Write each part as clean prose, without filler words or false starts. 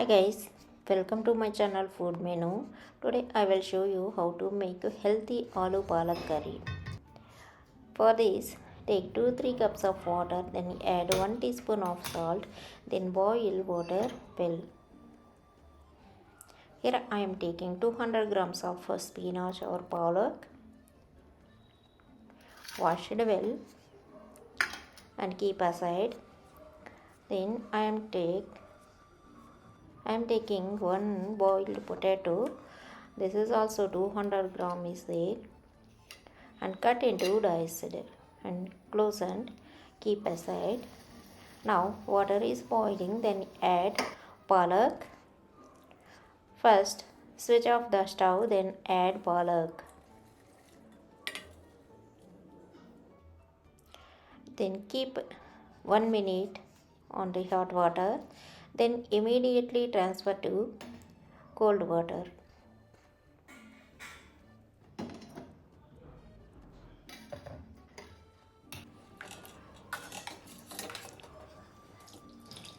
Hi guys, welcome to my channel Food Menu. Today I will show you how to make healthy aloo palak curry. For this, take 2-3 cups of water, then add 1 teaspoon of salt, then boil water well. Here I am taking 200 grams of spinach or palak. Wash it well and keep aside. Then I am taking one boiled potato. This is also 200 gram is there, and cut into dice and close and keep aside. Now water is boiling, then add palak. First switch off the stove, then add palak. Then keep 1 minute on the hot water, then immediately transfer to cold water.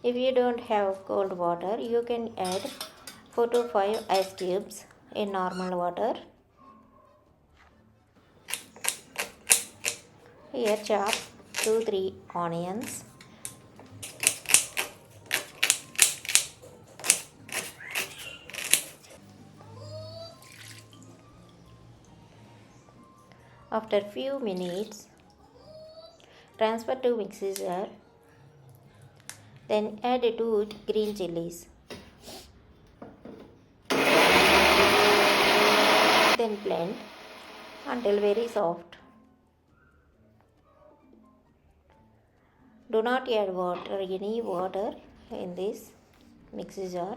If you don't have cold water, you can add 4 to 5 ice cubes in normal water. Here chop 2-3 onions. After few minutes, transfer to mixer jar. Then add 2 green chilies. Then blend until very soft. Do not add any water in this mixer jar.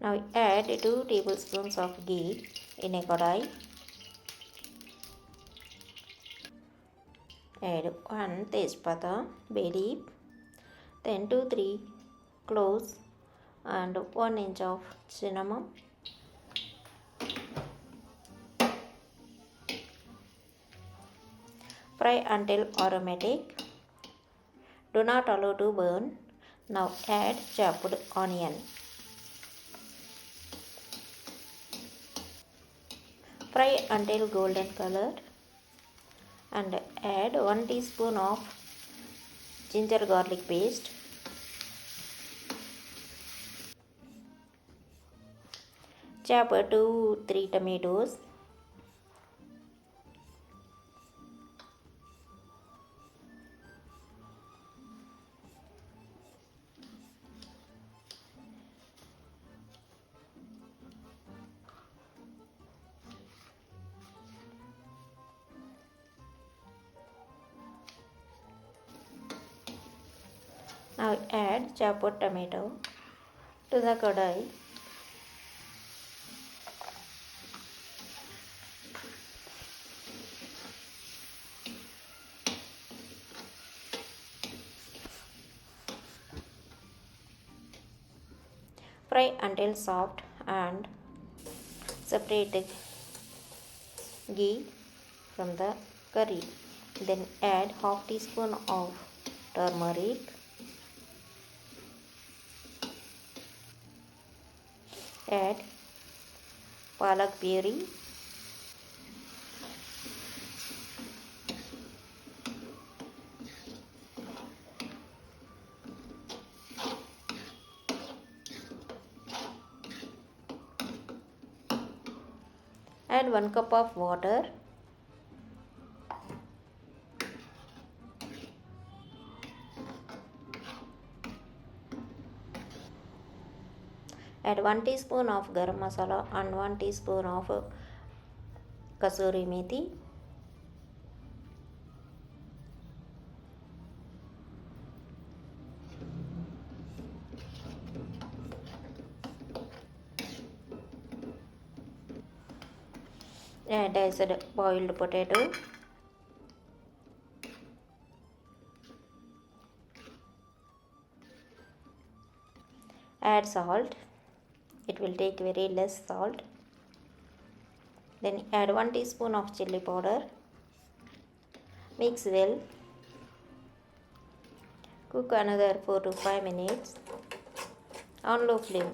Now add 2 tablespoons of ghee in a kadai. Add 1 tejpata, bay leaf, then 2-3 cloves and 1 inch of cinnamon. Fry until aromatic. Do not allow to burn. Now add chopped onion. Fry until golden color and add 1 teaspoon of ginger garlic paste. Chop 2-3 tomatoes. Now add chopped tomato to the kadai. Fry until soft and separate the ghee from the curry. Then add half teaspoon of turmeric. Add palak puree. Add 1 cup of water. Add 1 teaspoon of garam masala and 1 teaspoon of kasuri methi. Add diced boiled potato. Add salt. It will take very less salt. Then add 1 teaspoon of chili powder. Mix well. Cook another 4 to 5 minutes on low flame.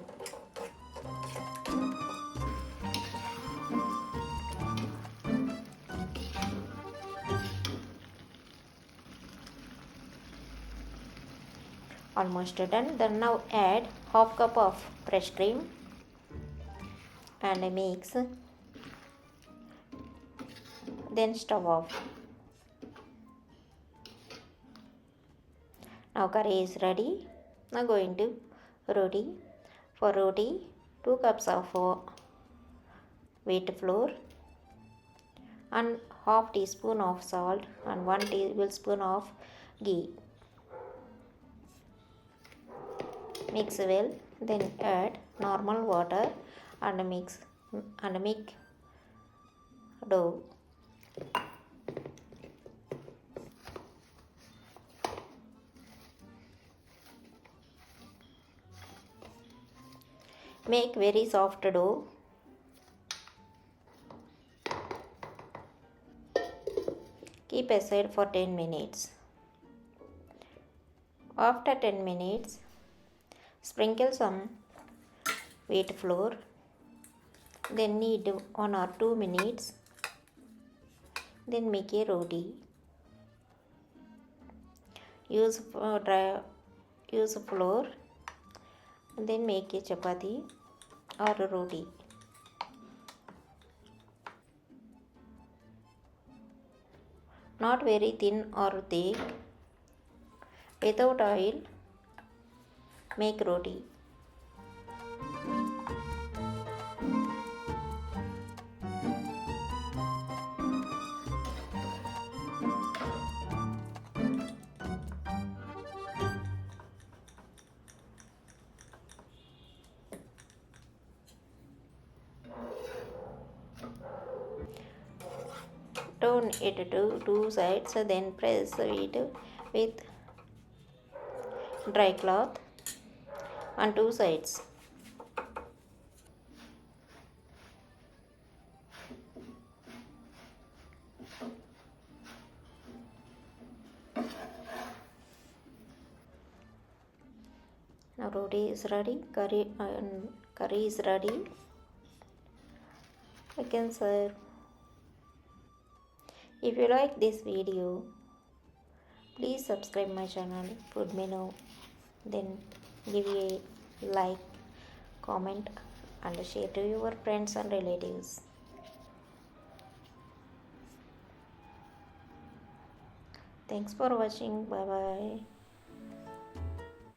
Almost done. Then now add half cup of fresh cream and mix. Then stove off. Now curry is ready. Now going to roti. For roti, 2 cups of wheat flour and half teaspoon of salt and 1 tablespoon of ghee. Mix well, then add normal water and mix and make dough. Make very soft dough. Keep aside for 10 minutes. After 10 minutes, sprinkle some wheat flour. Then knead 1 or 2 minutes. Then make a roti. Use flour. Then make a chapati or a roti. Not very thin or thick. Without oil, make roti. Turn it to 2 sides, then press it with dry cloth on 2 sides. Now roti is ready, curry is ready. I can serve. If you like this video, please subscribe my channel Food Menu. Then give a like, comment and share to your friends and relatives. Thanks for watching. Bye bye.